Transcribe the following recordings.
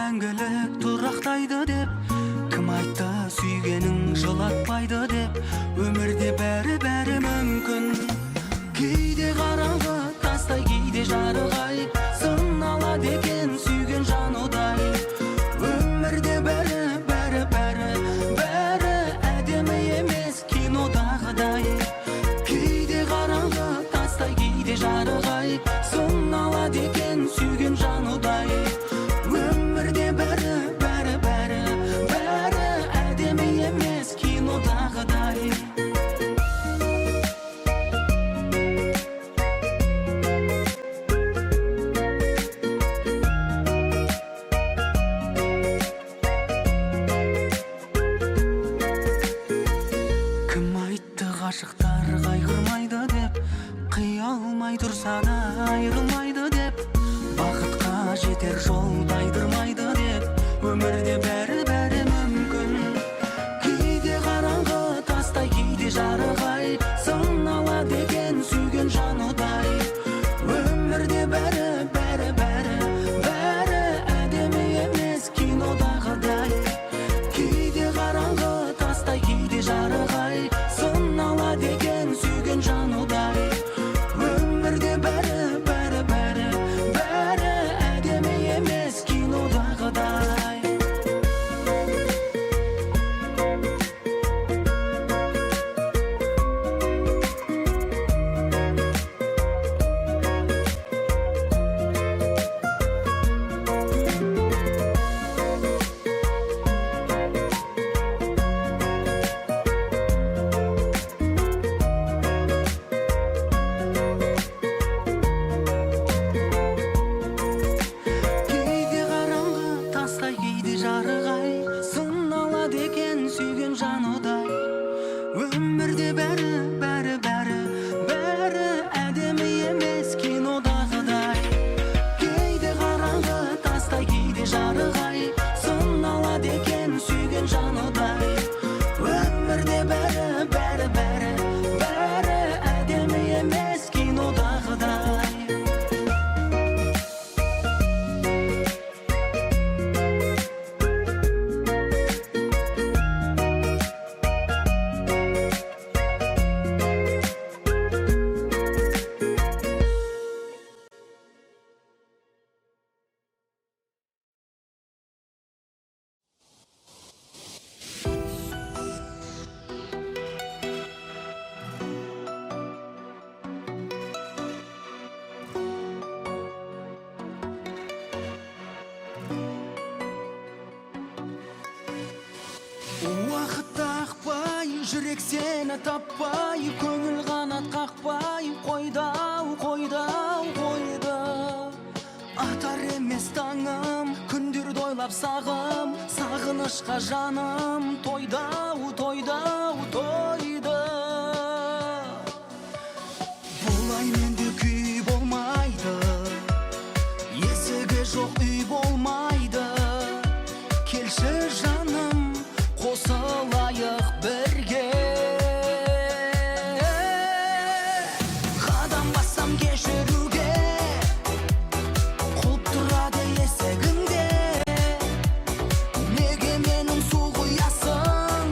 мәңгілік тұрақтайды деп, кім айтты сүйгенің жылатпайды деп. Өмірде бәрі мүмкін. Кейде қараңғы тастай, кейде жарық-ай, сыналады екен сүйген жан удай. Өмірде бәрі әдемі емес кинодағыдай. Кейде қараңғы тастай, кейде жарық-ай, сыналады екен сүйген жан удай. Өмірде бәрі әдемі емес кинодағыдай. Ғашықтар қайғырмайды деп, қия алмай тұрса да айырылмайды деп, бақытқа жетер жол тайдырмайды деп. Өмірде бәрі мүмкін. Кейде қараңғы тастай, кейде жарық-ай, сыналады екен сүйген жан удай. Өмірде бәрі әдемі емес кинодағыдай. Кейде қараңғы тастай, кейде жарық-ай, сыналады екен сүйген жан удай. Өмірде бәрі әдемі емес кинодағыдай. Кейде жарық-ай, сыналады екен сүйген жан удай. Өмірде бәрі әдемі емес кинодағыдай. Кейде қараңғы тастай, кейде жарық-ай, сыналады екен сүйген жан удай. Өмірде бәрі әдемі емес кинодағыдай. Уақытта ақпай, жүрек сені таппай, көңіл қанат қақпай, қойды. Атар емес таңым, күндерді ойлап сағым, сағынышқа жаным тойды. Бұлай менде күй болмайды, есігі жоқ үй болмайды. Келші жаным, қосылайық бірге. Қадам бассам кешіруге, құлып тұрады есігіңде. Неге менің су құясың,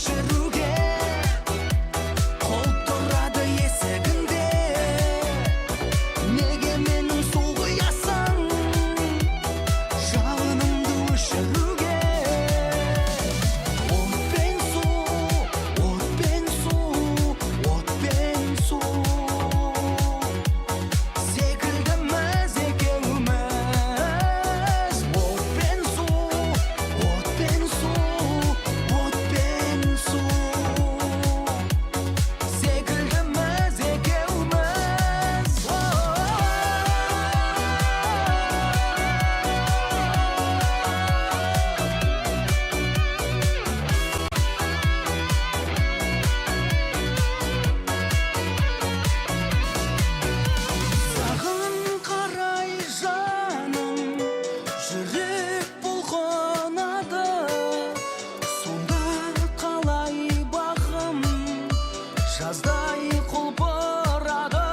өшіруге қолтұрады есігінде. Неге менің су құясың жалынымды өшіруге? Отпен су, отпен су, отпен су секілдіміз екеуміз. Отпен су, отпен су, отпен су секілдіміз екеуміз. Саған қарай жаным жүрек бұлқынады, сонда қалай бағым жаздай құлпырады.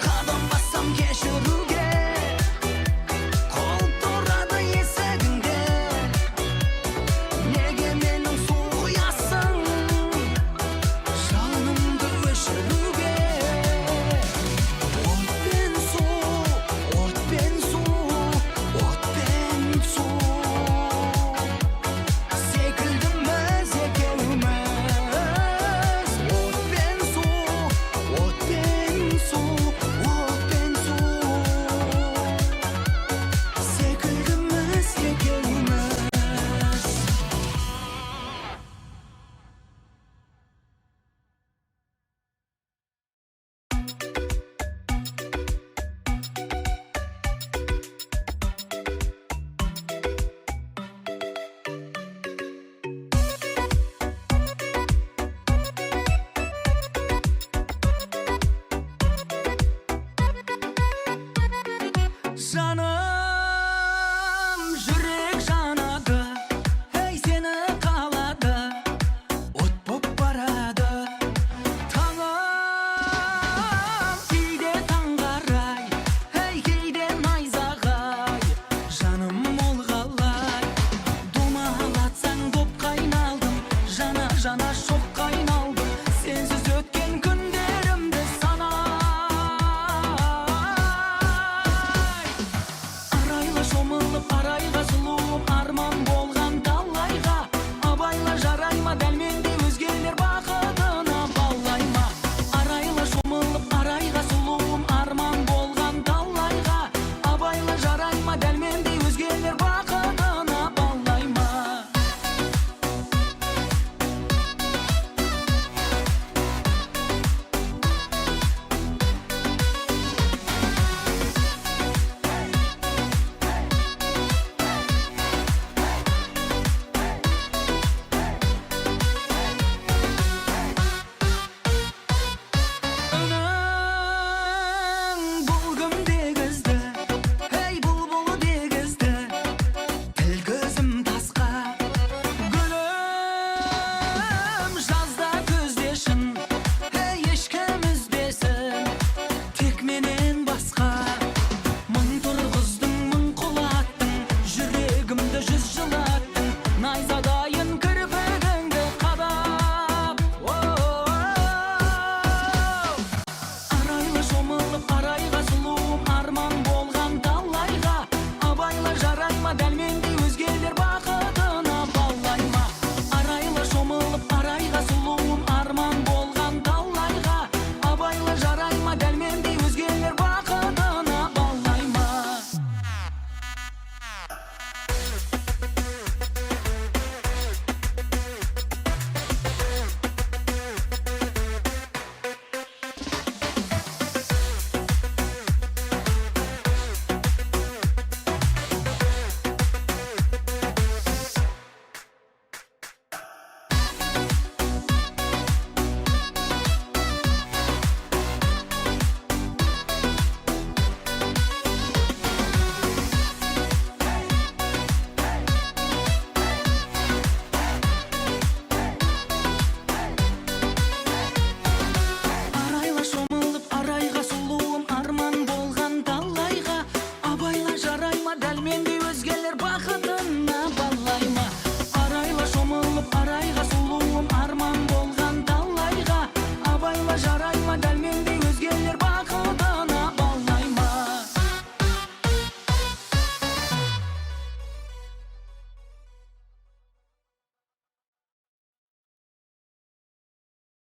Қадам бассам кешіруге қол тұрады есігінде. Неге менің су құясың жалынымды өшіруге? Отпен су, отпен су, отпен су секілдіміз екеуміз. Отпен су, отпен су, отпен су секілдіміз екеуміз. Жаным жүрек жанады, ей сені қалады, от боп барады. Таңым кейде таңғарай, ей кейде найзағай. Жаным ол қалай, домалатсаң доп қайналдым, жана жана шоққа айналдым. Сенсіз өткен күндерімді санай.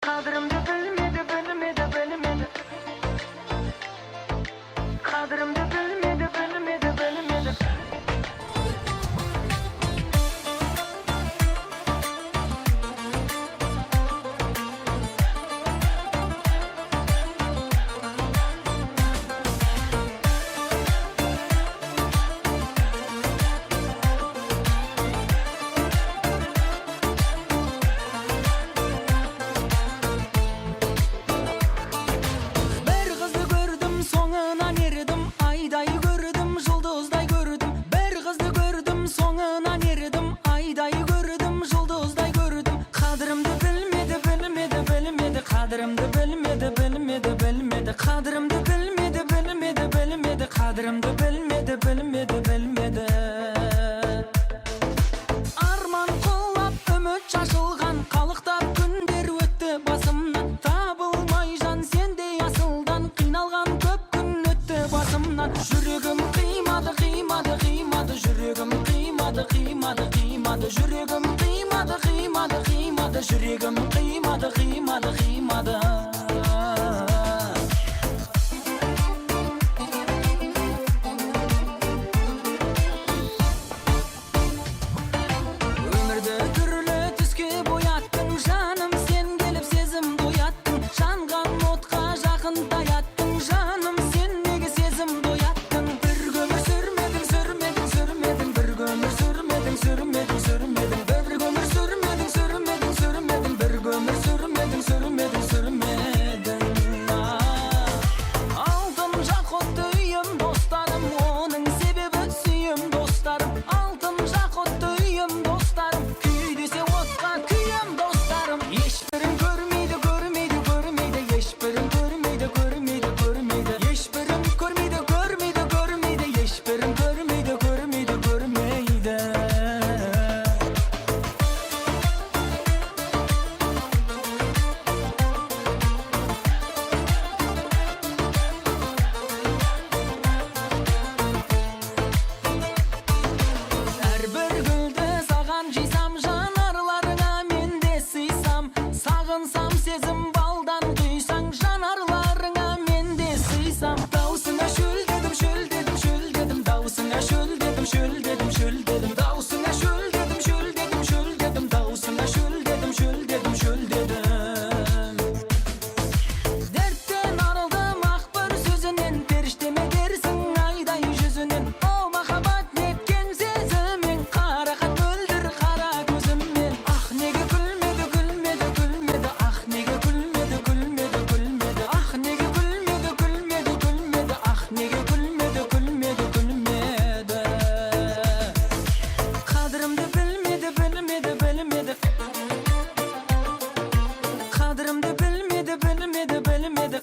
Kadrımda bilmedi, bilmedi, bilmedi. Kadrımda bilmedi, bilmedi, bilmedi. Kadrımda bilmedi, bilmedi, bilmedi. Kadrımda bilmedi, bilmedi, bilmedi. Kadrımda bilmedi, bilmedi, bilmedi. Arman qollap ümit şaşılgan, kalıqtap günler ötті basımdan. Табылмай жан сендей асылдан, қиналған көп күн өтті басымнан. Жүрегім қимады, қимады, қимады. Жүрегім қимады, қимады, қимады. Жүрегім қимады, қимады, қимады. Жүрегім қимады, қимады, қимады. Өмірді түрлі түске бояттың, жаным сен келіп сезім дояттың. Жанған отқа жақын таяттың, жаным сен неге сезім дояттың. Бір өмір сүрмедің, сүрмедің, сүрмедің. Бір өмір сүрмедің, сүрмедің, сүрмедің. Бір өмір сүрмедің, сүрмедің, сүрмедің. Бір өмір сүрмедің, сүрмедің, сүрмедің. Алтын жақұтты үйім достарым, оның себебі сүйім достарым. Алтын жақұтты үйім достарым, күй десе отқа күйім достарым. Ешбірін көрмейді, көрмейді, көрмейді. Ешбірін көрмейді, көрмейді, көрмейді. Ешбірін көрмейді, көрмейді, көрмейді. Ешбірін көрмейді, көрмейді, көрмейді. Әрбір гүлді саған жисам, жанарларыңа мен де сыйсам. Сағынсам сезім балдан құйсаң, жанарларыңа мен де сыйсам. Даусыңа шөлдедім, шөлдедім, шөлдедім. Даусыңа шөлдедім, шөлдедім, шөлдедім. Даусыңа шөлдедім, шөлдедім, шөлдедім. Даусыңа шөлдедім, шөлдедім, шөлдедім. Дерттен арылдым ақ бір сөзінен, періштеме дерсің айдай жүзінен. О махаббат неткен сезімің, қарақат мөлдір қара көзіммен. Ах неге күлмеді, күлмеді, күлмеді. Ах неге күлмеді, күлмеді, күлмеді. Ах неге күлмеді, күлмеді, күлмеді. Ах неге күлмеді, күлмеді, күлмеді. Қадірімді білмеді, білмеді, білмеді. Қадірімді білмеді, білмеді, білмеді.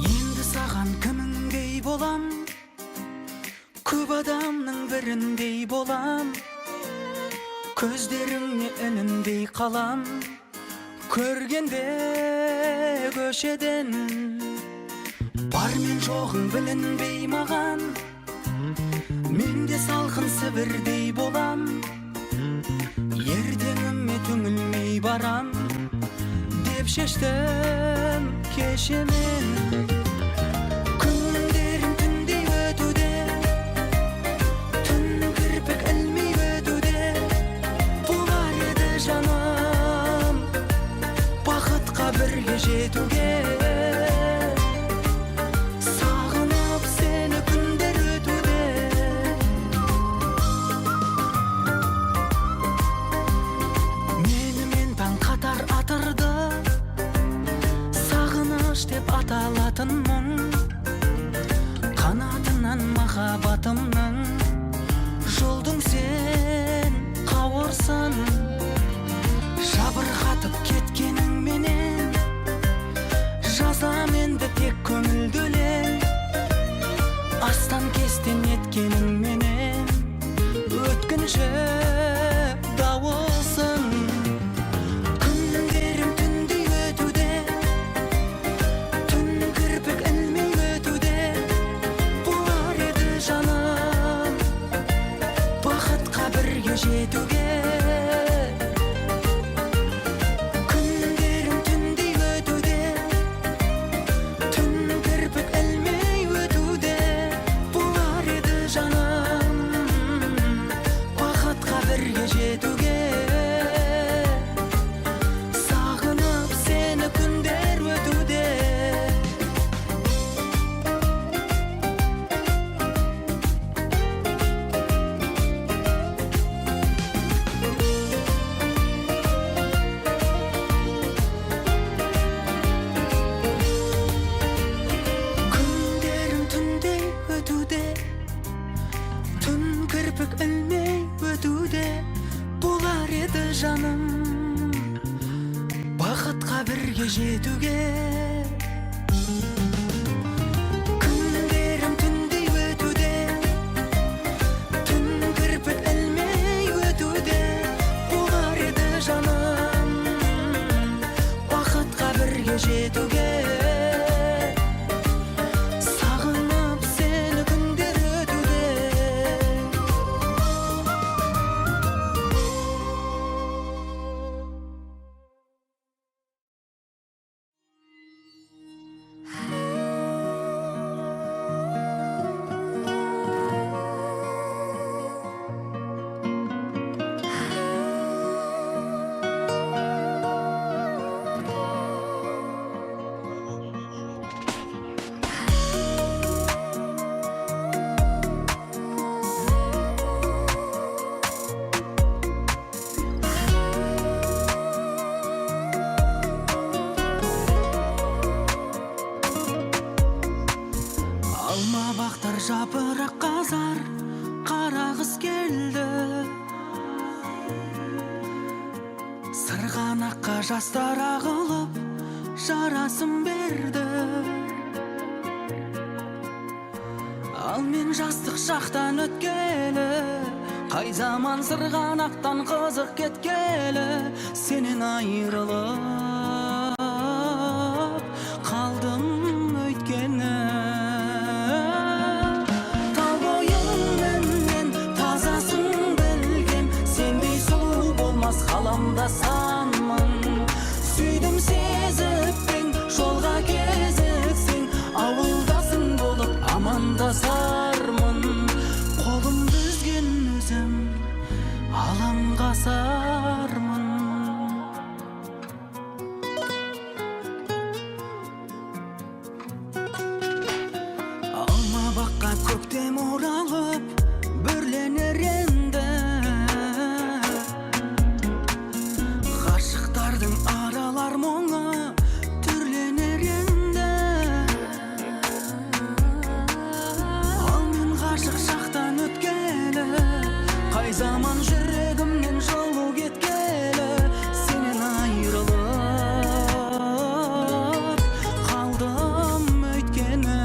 Енді саған кіміңдей болам, көп адамның біріндей болам. Көздеріңе үніндей қалам, көргенде көшеден. Бар мен жоғың білінбей маған, менде салқын сібірдей болам. Ертеңіме түңілмей барам деп шештім кешемен. Күндерім түндей өтуде, түн кірпік ілмей өтуде. Болар еді жаным бақытқа бірге жетуге. жетуге. Күндерім түндей өтуде, түн кірпік ілмей өтуде. Болар еді жаным бақытқа бірге жетуге. Сағынып сені күндер өтуде. Күндерім түндей өтуде, түн кірпік ілмей өтуде. Болар еді жаным бақытқа бірге жетуге. Күндерім түндей өтуде, түн кірпік ілмей өтуде. Болар еді жаным бақытқа бірге жетуге. Сағынып сені күндер өтуде. Алма бақтар жапырақ қазар, қара қыз келді. Сырғанаққа жастар ағылып, жарасын берді. Ал мен жастық шақтан өткелі, қай заман сырғанақтан қызық кеткелі. Сенен айырылып қалдым өйткені. Тал бойыңмен тазасын білгем, сендей сұлу болмас ғаламда санмын. Сүйдім сезіппен жолға кезіксең, ауылдасың болып амандасармын. Қолымды үзген өзім алаңға сармын. Алма баққа көктем оралып бүрленер енді. Ғашықтардың аралар мұңы түрленер енді. Ал мен ғашық шақтан өткелі, қай заман жүрегімнен жолу кеткелі. Сенен айырылып қалдым өйткені.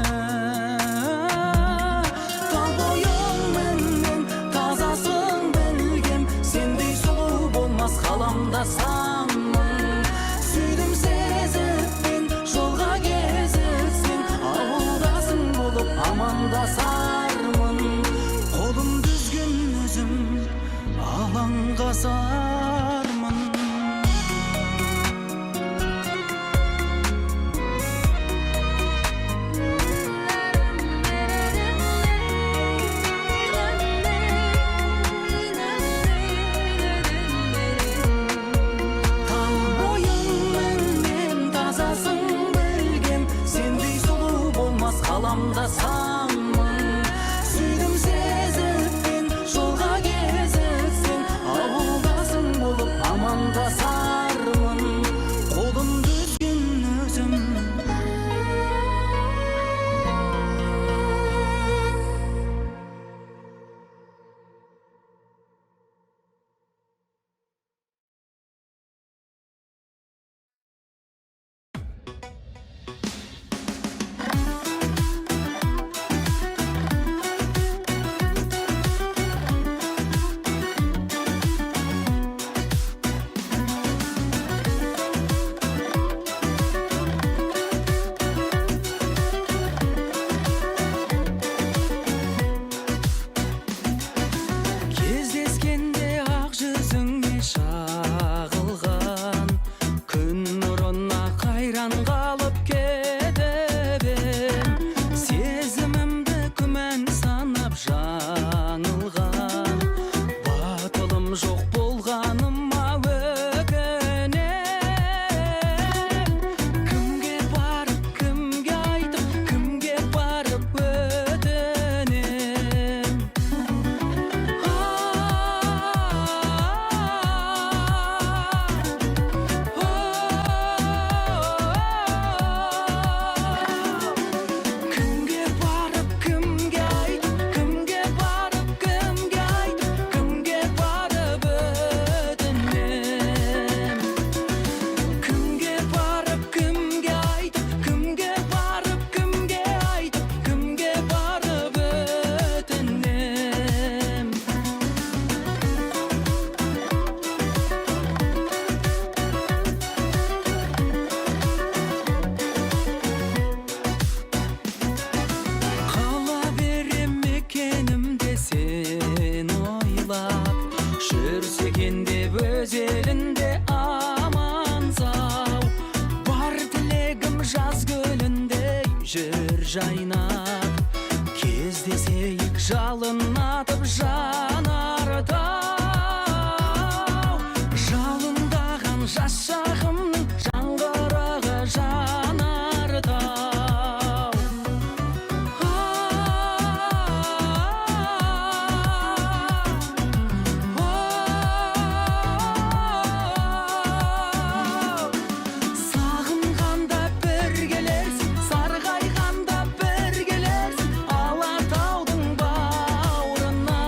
Тал бойыңмен тазасын білгем, сендей сұлу болмас ғаламда санмын. Сүйдім сезіппен жолға кезіксең, ауылдасың болып амандасармын. Қолымды үзген өзім алаңға сармын. Тал бойыңмен тазасын білгем, сендей сұлу болмас ғаламда санмын. Сүйдім сезіппен жолға кезіксең, ауылдасың жоқ болғаныма өкінем. Кімге барып, кімге айтып, кімге барып өтінем. Кімге барып, кімге айтып, кімге барып, кімге айтып, кімге барып өтінем. Кімге барып, кімге айтып, кімге барып, кімге айтып, кімге барып өтінем. Қала берем екенімде сен ойлап, жүрсеген деп өз елінде аман сау. Бар тілегім жаз гүліндей жүр жайнап, кездесейік жалынатып жанартау. Жалындаған жас шағымның жаңғырығы жанартау. Сағынғанда бір келерсің, сарғайғанда бір келерсің, Алатаудың бауырына.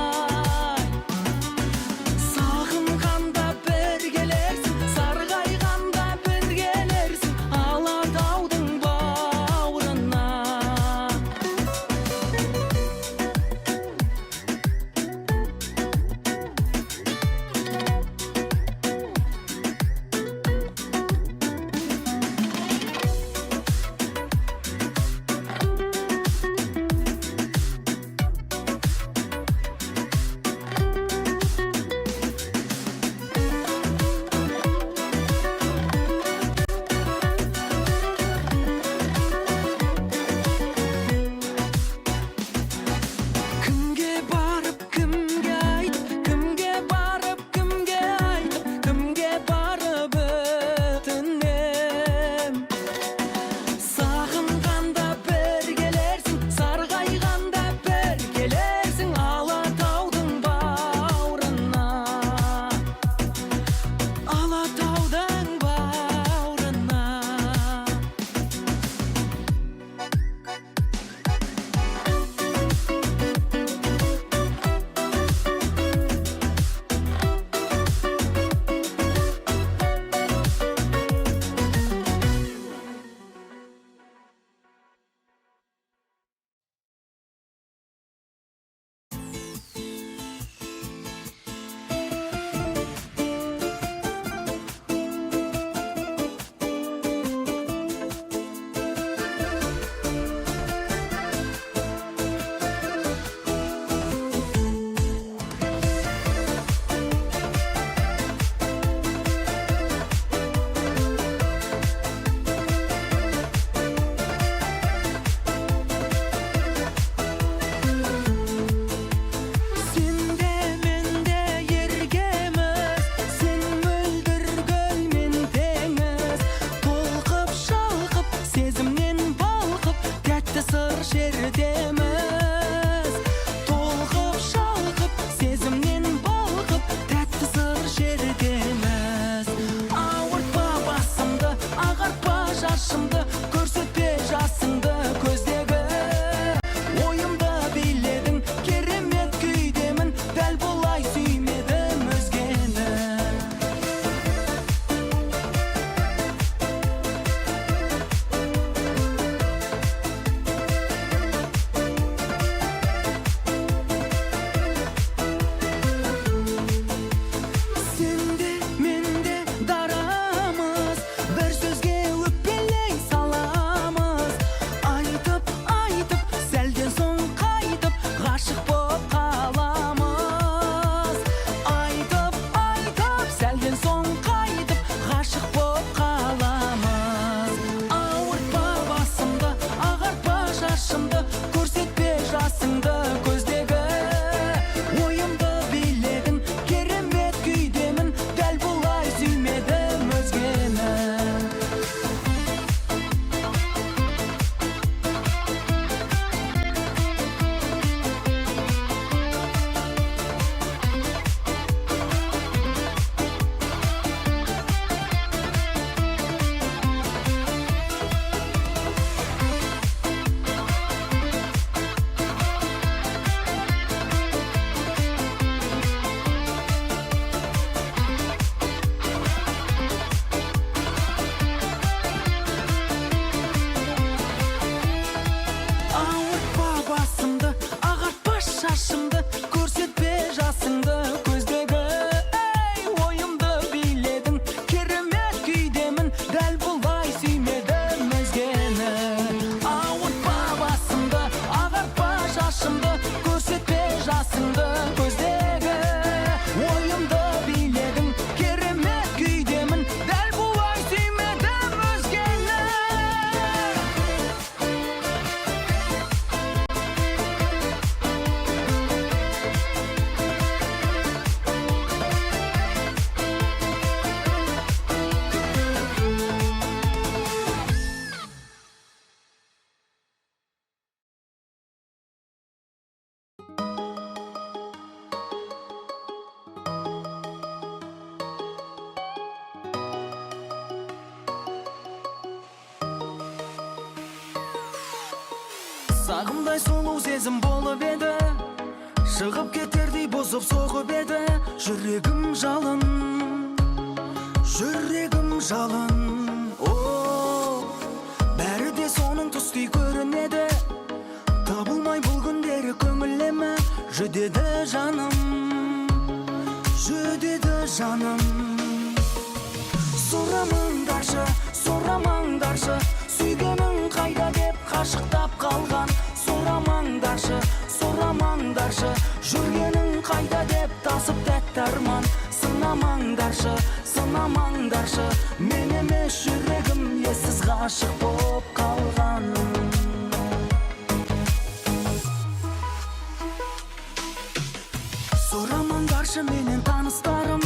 Сағымдай сұлу сезім болып еді, шығып кетердей бұзып соғып еді. Жүрегім жалын, жүрегім жалын. Бәрі де соның түстей көрінеді, табылмай бұл күндері көңіліме. Жүдеді жаным, жүдеді жаным. Сұрамаңдаршы, сұрамаңдаршы, сүйгенің қайда деп қашықтап қалған. Сұрамаңдаршы, сұрамаңдаршы, жүргенің қайда деп тасып тәтті арман. Сынамаңдаршы, сынамаңдаршы, мен емес жүрегім ессіз ғашық боп қалған. Сұрамаңдаршы менен таныстарым,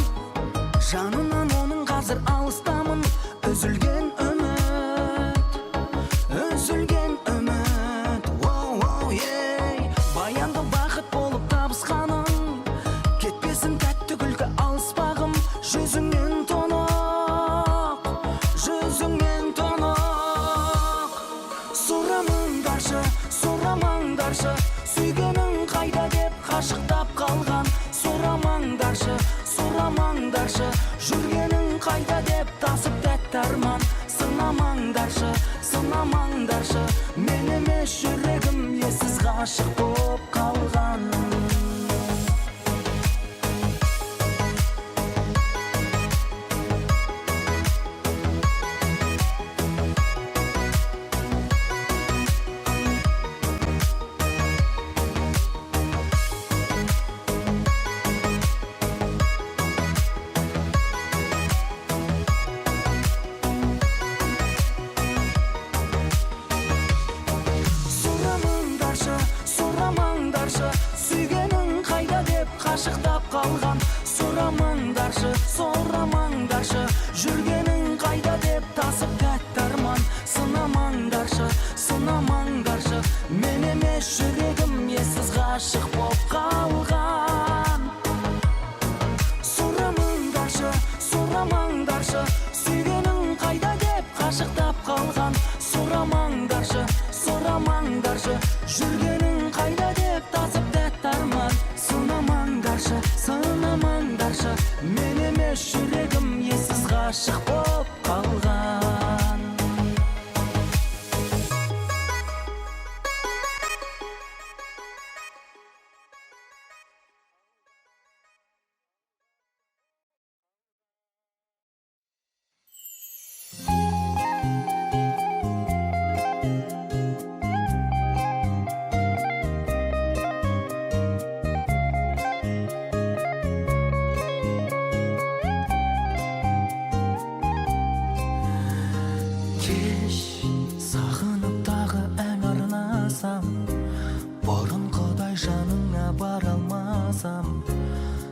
жанынан оның қазір алыстамын. Үзілген үміт, үзілген үміт. Баянды бақыт болып табысқаның, кетпесін тәтті күлкі алыспағым. Жүзіңнен тұнық, жүзіңнен тұнық. Сұрамаңдаршы, сұрамаңдаршы, сүйгенің қайда деп қашықтап қалған. Сұрамаңдаршы, сұрамаңдаршы, жүргенің қайда деп тасып тәтті арман. Сынамаңдаршы, сынамаңдаршы, мен емес жүрегім ессіз ғашық боп қалған. Сүйгенің қайда деп қашықтап қалған. Сұрамаңдаршы, сұрамаңдаршы, жүргенің қайда деп тасып тәтті арман. Сынамаңдаршы, сынамаңдаршы, мен емес жүрегім ессіз ғашық боп қалған. Сұрамаңдаршы, сұрамаңдаршы, сүйгенің қайда деп қашықтап қалған. Сұрамаңдаршы, сұрамаңдаршы, жүргенің қайда деп тасып тәтті арман. Сынамаңдаршы, сынамаңдаршы, мен емес жүрегім ессіз ғашық боп қалған. Сағынып тағы ән арнасам, бұрынғыдай жаныңа бара алмасам,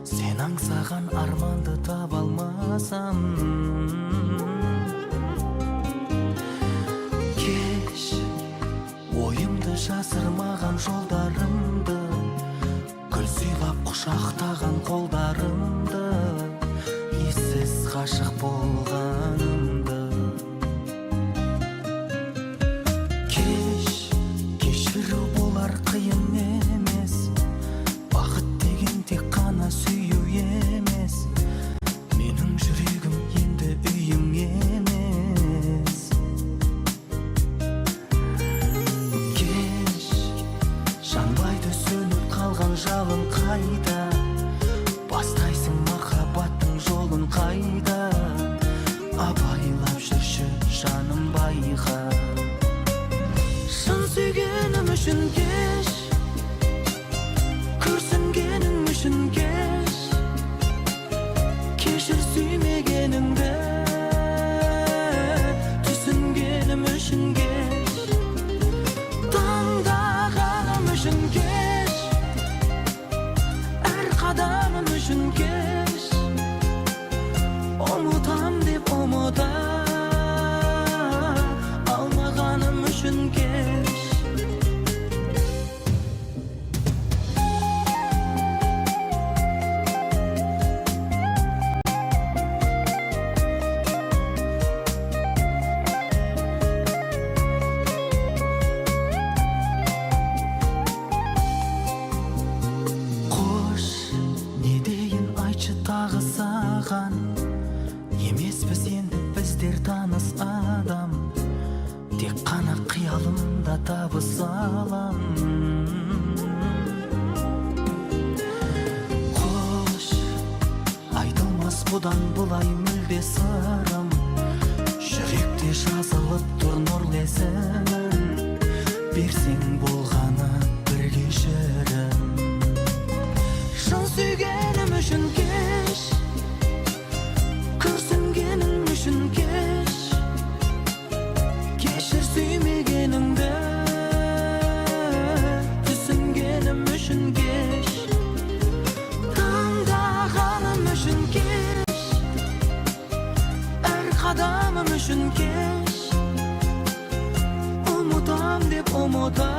сен аңсаған арманды таба алмасам. Кеш ойымды жасырмаған жолдарымды, гүл сыйлап құшақтаған қолдарымды, ессіз ғашық болғанымды. Кешіру болар қиын емес, бақыт деген тек қана сүю емес. Менің жүрегім енді үйім емес. Кеш, жанбайды сөніп қалған жалын қайда, бастайсың махаббаттың жолын қайда. Абайлап жүрші жаным байға. Шын сүйгенім үшін кеш, күрсінгенім үшін кеш, кешір сүймегенімді, түсінгенім үшін кеш, таңдағаным үшін кеш, әр қадамым үшін кеш, ұмытам деп ұмыта алмағаным үшін кеш. саған. Емеспіз енді біздер таныс адам, тек қана қиялымда табысалам. Қош, айтылмас бұдан бұлай мүлде сырым, жүректе жазылып тұр нұрлы есімің. Берсең болғаны бір кешірім. Шын сүйгенім үшін кеш, күрсінгенім үшін кеш, кешір сүймегеніңді, түсінгенім үшін кеш, таңдағаным үшін кеш, әр қадамым үшін кеш, ұмытам деп ұмыта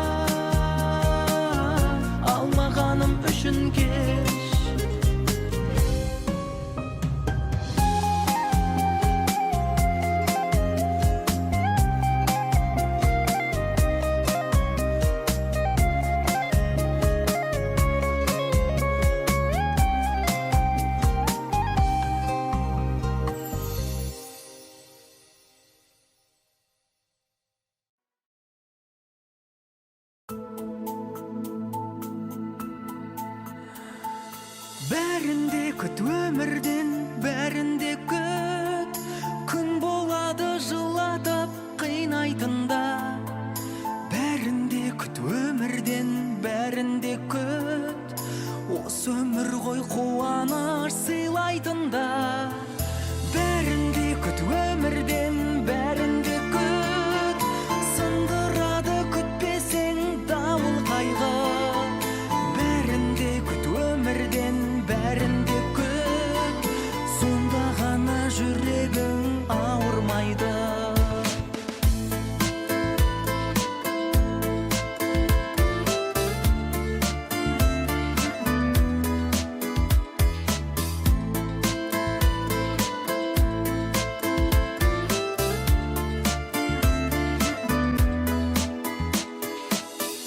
алмағаным үшін кеш. Бәрінде күт өмірден, бәрінде күт, күн болады жылатып қинайтында. Бәрінде күт өмірден, бәрінде күт, осы өмір ғой қуаныш сыйлайтында. Бәрінде күт өмірден, бәрінде күт, сындырады күтпесең дауыл қайғы. Бәрінде күт өмірден, бәрінде күт, сонда ғана жүрегің ауырмайды.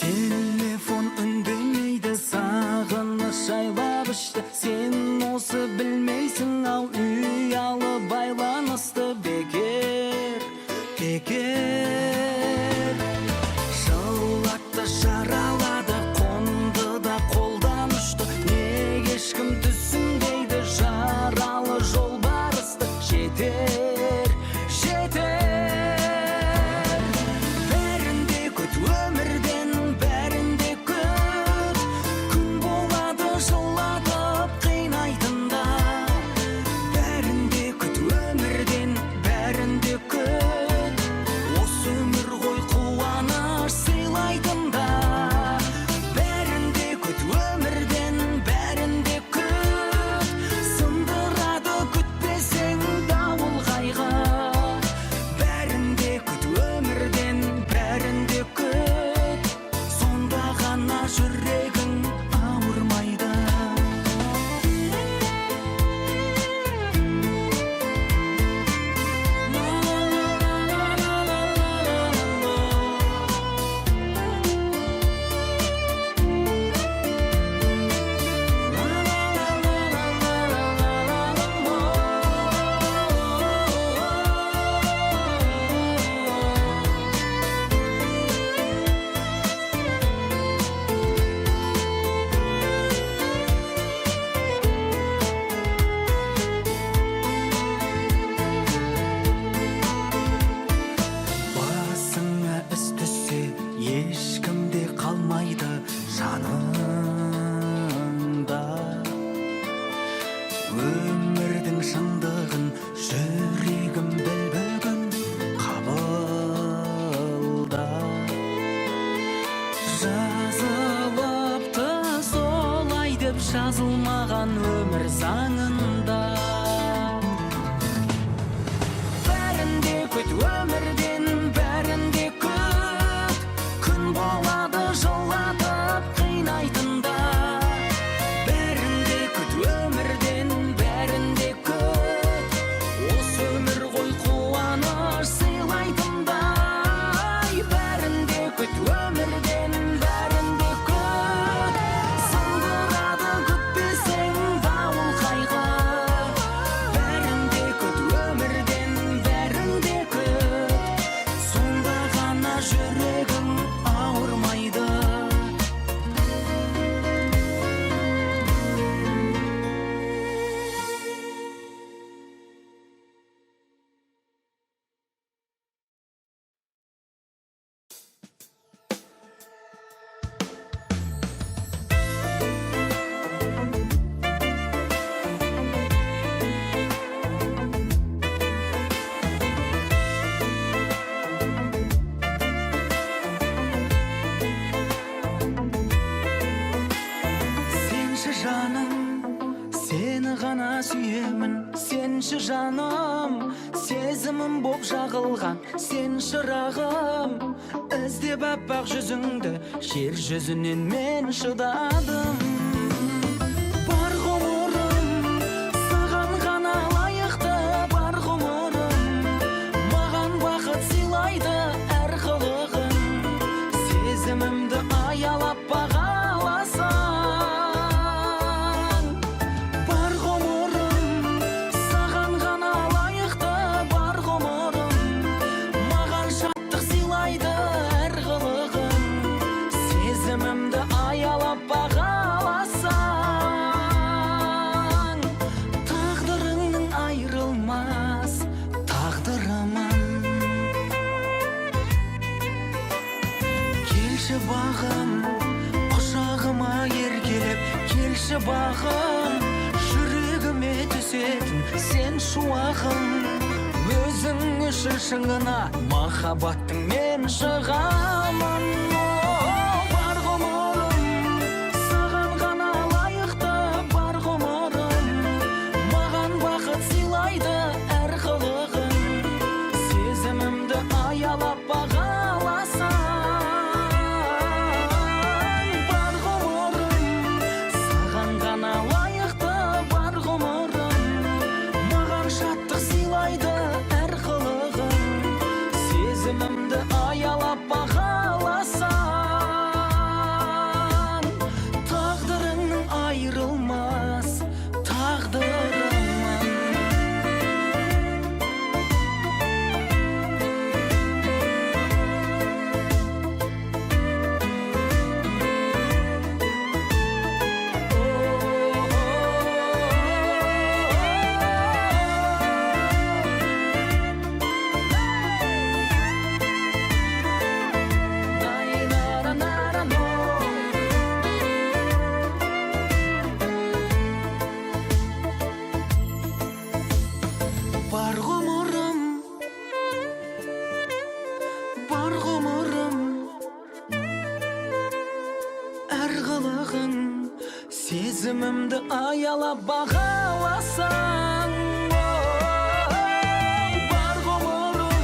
Телефон үндемейді, сағыныш жайлап ішті. Сен осы білмейсің, ал ұялы байланысты бекер, бекер. Жылатты, жаралады, қонды да қолдан ұшты. Неге ешкім түсінбейді жаралы жолбарысты? Жетер, жетер. Бәрінде күт өмірден, бәрінде күт, күн болады жылатып қинайтында. Бәрінде күт өмірден, бәрінде күт, осы өмір ғой қуаныш сыйлайтында. Бәрінде күт өмірден, бәрінде күт, сындырады күтпесең дауыл қайғы. Бәрінде күт өмірден, бәрінде күт, сонда ғана жүрегің ауырмайды. Басыңа іс түссе, ешкімде қалмайды жаныңда. Өмірдің шындығын жүрегім біл бүгін қабылда. Жазылыпты солай деп жазылмаған өмір заңында. Бәрінде күт өмірден, бәрінде күт, күн болады жылатып қинайтында. Бәрінде күт өмірден, бәрінде күт, осы өмір ғой қуаныш сыйлайтында. Бәрінде күт өмірден, бәрінде күт, сындырады күтпесең дауыл қайғы. сүйемін сенші жаным, сезімім боп жағылған сен шырағым. Іздеп аппақ жүзіңді жер жүзінен мен шыдадым. Бар ғұмырым саған ғана лайықты, бар ғұмырым маған бақыт сыйлайды әр қылығың. Сезімімді аялап бағаласаң, бар ғұмырым саған ғана лайықты, бар ғұмырым маған шаттық сыйлайды әр қылығың. Сезімімді аялап бағаласаң, тағдырыңның айрылмас тағдырымын. Келші бағым, құшағыма еркелеп, келші бағым, жүрегіме түсетін сен шуағым. Өзің үшін шыңына махаббаттың мен шығамын. Бар ғұмырым саған ғана лайықты, бар ғұмырым маған бақыт сыйлайды әр қылығың. Сезімімді аялап бағаласаң, бар ғұмырым саған ғана лайықты, бар ғұмырым маған шаттық сыйлайды әр қылығың. Сезімімді аялап бағаласаң, тағдырыңның айрылмас тағдырымын. Бар ғұмырым, бар ғұмырым әр қылығың. Сезімімді аялап бағаласаң, бар ғұмырым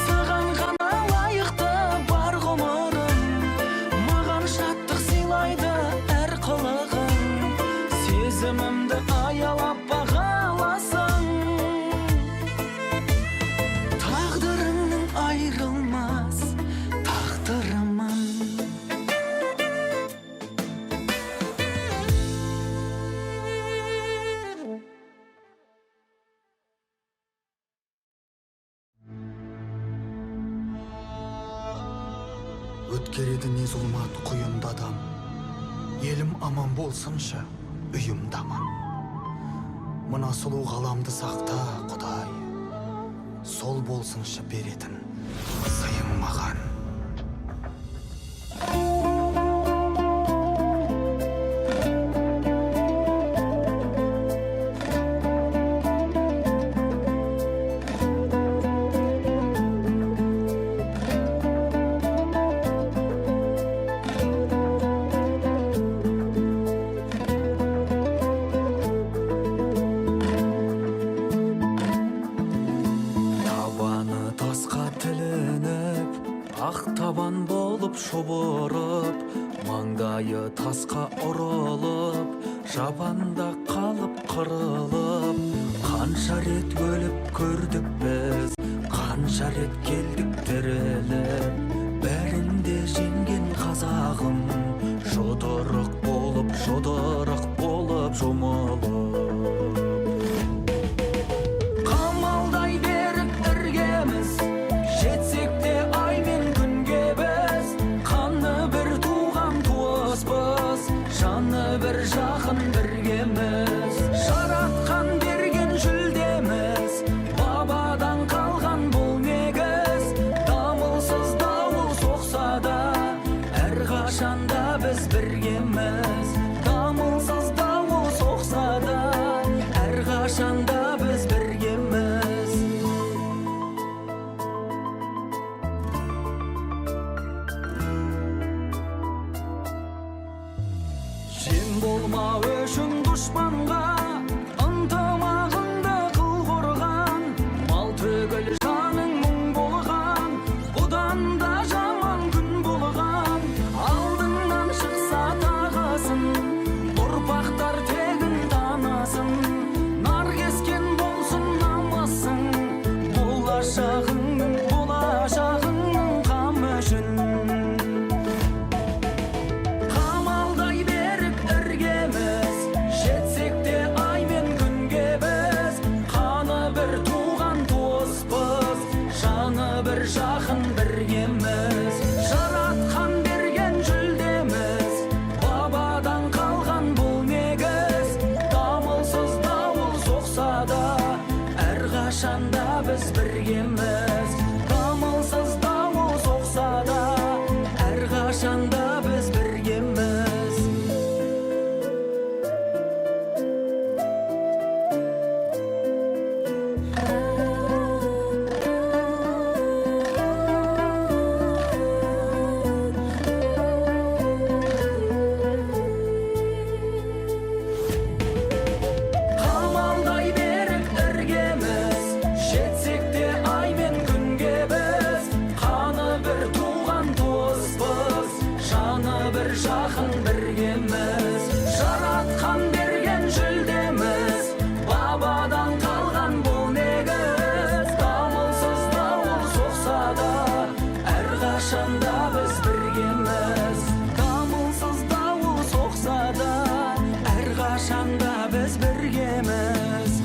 саған ғана лайықты, бар ғұмырым маған шаттық сыйлайды әр қылығың. Сезімімді аялап бағаласаң, тағдырыңның айрылмас тағдырымын. Өткереді не зұлмат құйынды адам, елім аман болсыншы үйімді аман. Мына сұлу ғаламды сақта Құдай, сол болсыншы беретін сыйың маған. Табаны тасқа тілініп, ақ табан болып шұбырып, маңдайы тасқа ұрылып, жабанда қалып қырылып. Қанша рет өліп көрдік біз, қанша рет келдік тіріліп, бәрінде жеңген қазағым, жұдырық болып жұмылып. Қамалдай беріп іргеміз, жетсек те ай мен күнге біз. Қаны бір туған туыспыз, жаны бір жақын біргеміз. Жаратқан берген жүлдеміз, бабадан қалған бұл негіз. Әрқашанда біз біргеміз. Дамылсыз дауыл соқса да, әрқашанда біз біргеміз. Қамалдай берік іргеміз, жетсек те ай мен күнге біз. Қаны бір туған туыспыз, жаны бір жақын біргеміз. Жаратқан берген жүлдеміз, бабадан қалған бұл негіз. Дамылсыз дауыл соқса да, әрқашанда біз біргеміз. Дамылсыз дауыл соқса да, әрқашанда біз біргеміз.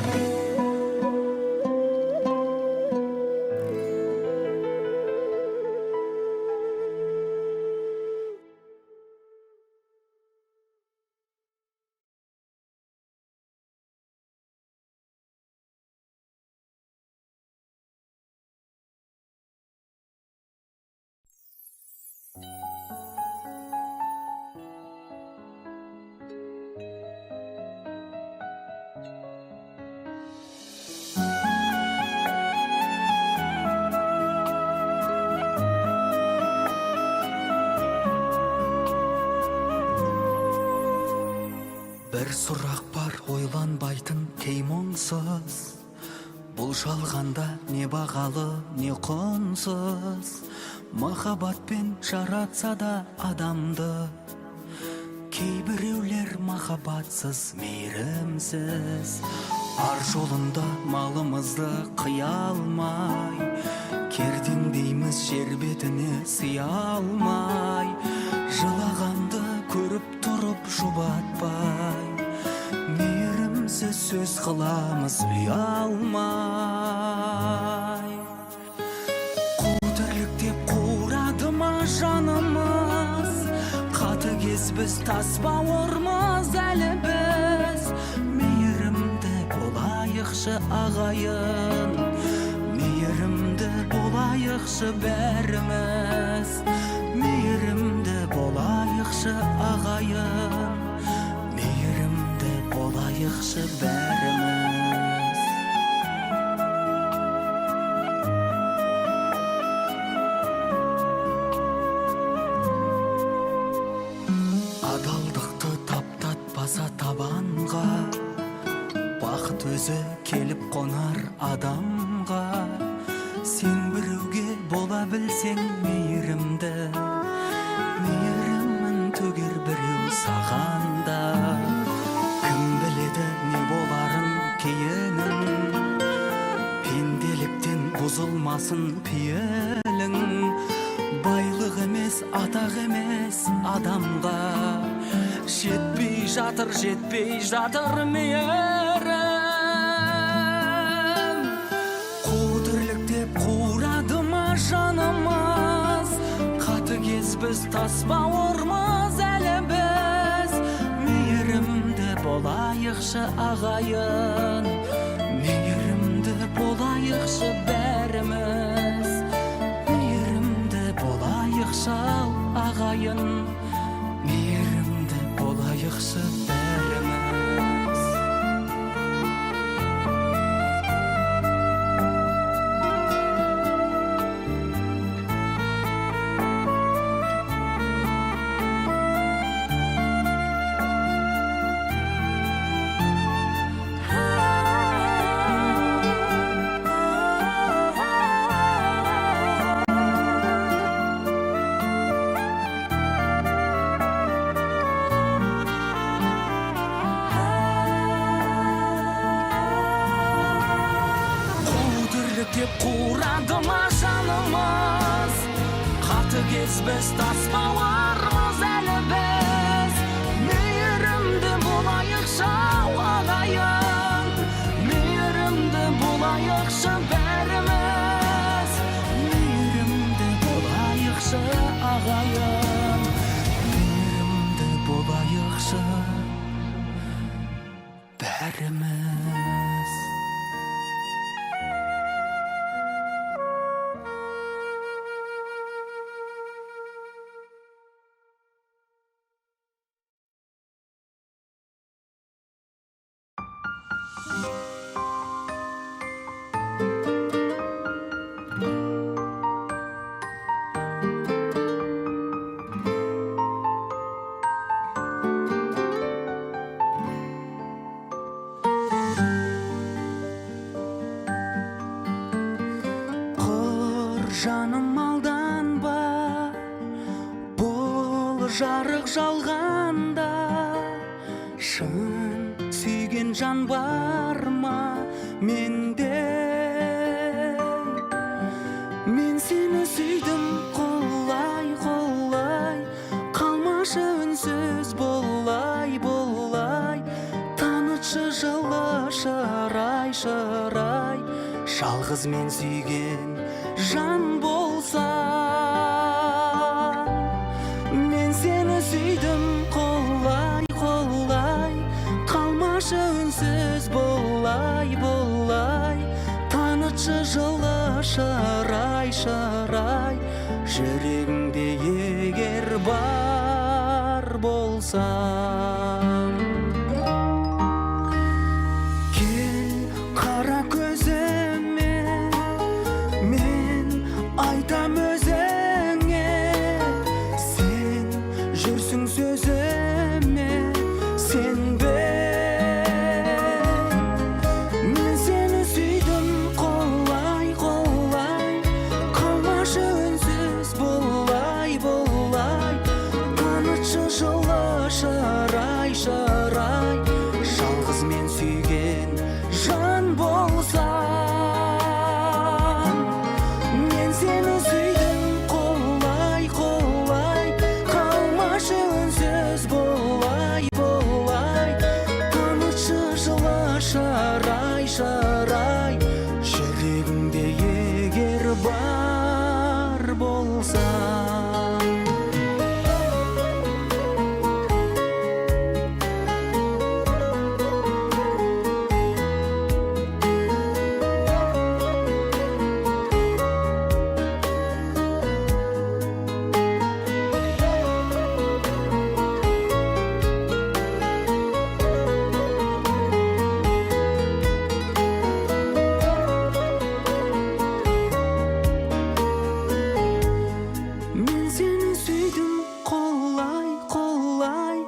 Бір сұрақ бар ойланбайтын кей мұңсыз, бұл жалғанда не бағалы не құнсыз. Махаббатпен жаратса да адамды, кейбіреулер махаббатсыз мейірімсіз. Ар жолында малымызды қия алмай, кердеңдейміз жер бетіне сыя алмай. Жылағанды көріп тұрып жұбатпай, мейірімсіз сөз қыламыз ұялмай. Қу тірлік деп қурады ма жанымыз, қатыгез біз тас бауырмыз әлі біз. Мейірімді болайықшы ағайын, мейірімді болайықшы бәріміз. Мейірімді болайықшы ағайын, мейірімді болайықшы бәріміз. Адалдықты таптатпаса табанға, бақыт өзі келіп қонар адамға. Сен біреуге бола білсең мейірімді, мейірімін төгер біреу сағанда. Кім біледі не боларын кейінін, пенделіктен бұзылмасын пейілің. Байлық емес, атақ емес адамға, жетпей жатыр мейірім. Қу тірлік деп қурады ма жанымыз, қатыгез біз тас бауырмыз әлі біз. Мейірімді болайықшы ағайын, мейірімді болайықшы бәріміз. Мейірімді болайықшы ағайын, мейірімді болайықшы бәріміз. Деп қурады ма жанымыз, қатыгез біз тас бауырмыз әлі біз. Мейірімді болайықшы ағайын, мейірімді болайықшы бәріміз. Мейірімді болайықшы ағайын, мейірімді болайықшы бәріміз. Жаным алданба, бұл жарық жалғанда. Шын сүйген жан бар ма менде? Мен сені сүйдім қолай, қолай, қалмашы үнсіз болай, болай. Танытшы жылы шырай, шырай, жалғыз мен сүйген жан болса. Мен сені сүйдім қолай, қолай, қалмашы үнсіз болай, болай. Танытшы жылы шырай, шырай, жүрегіңде егер бар болса. Кел қара көзіме, мен айтам өзіңе. Сен жүрсің сөзіме, сенбе. Мен сені сүйдім қолай, қолай, қалмашы үнсіз болай, болай. Танытшы жылы шырай, шырай, жалғыз мен сүйген жан болса. Мен сені сүйдім қолай, қолай, қалмашы үнсіз болай, болай. Танытшы жылы шырай, шырай, жүрегіңде егер бар болса. Мен сені сүйдім қолай, қолай,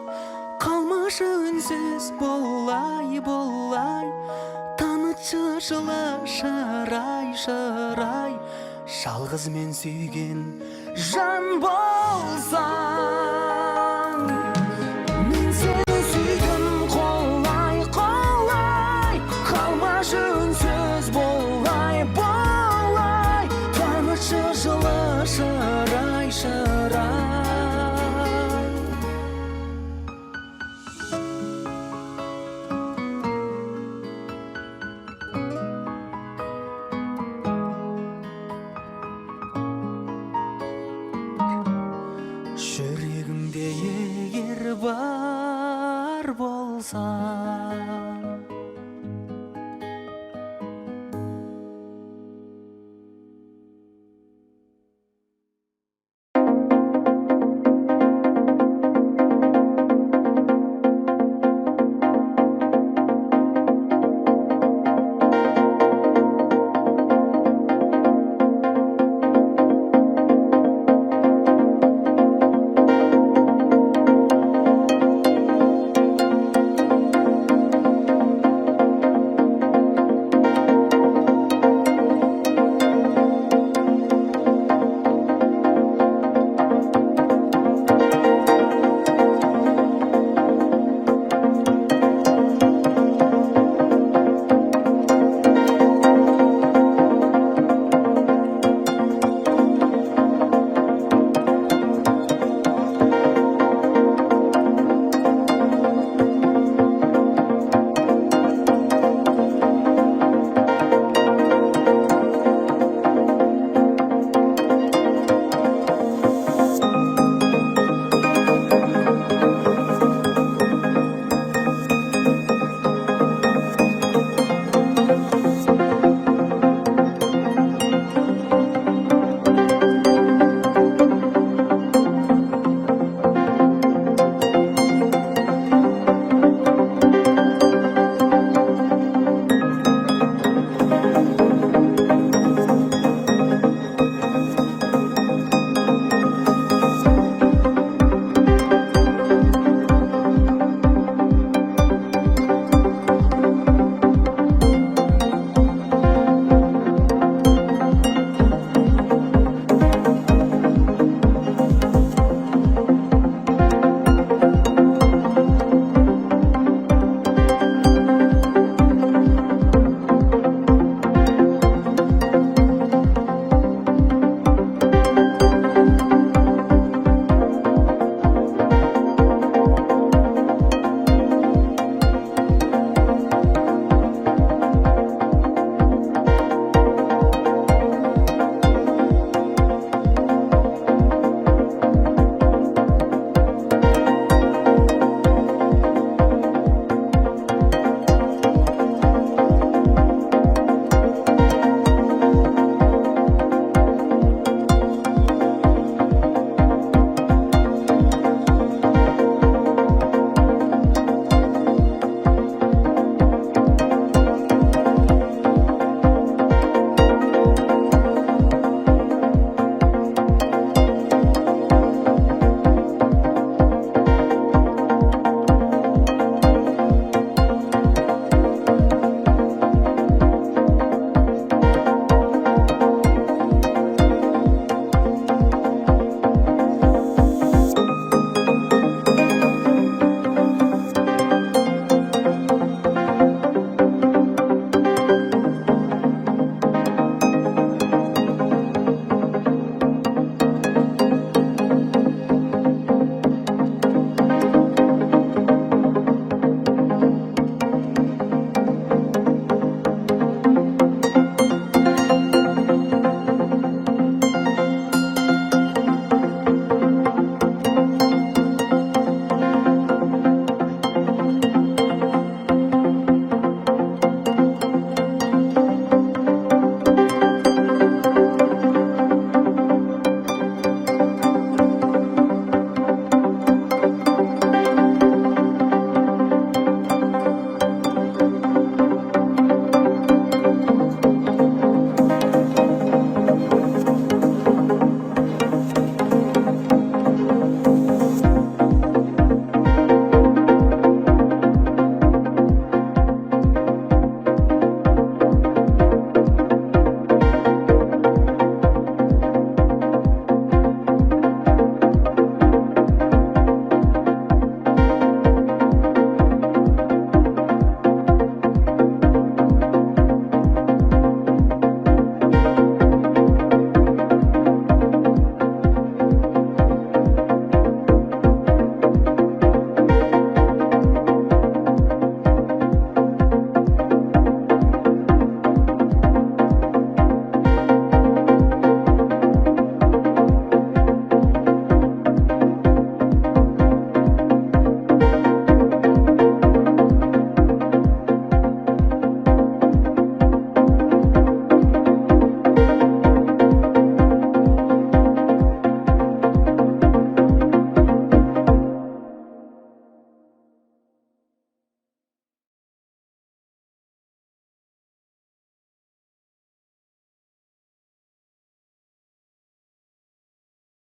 қалмашы үнсіз болай, болай. Танытшы жылы шырай, шырай, жалғыз мен сүйген жан болса. Мен сені сүйдім қолай, қолай, қалмашы үнсіз болай, болай. Танытшы жылы шырай, шырай. Жүрегімде егер бар болса.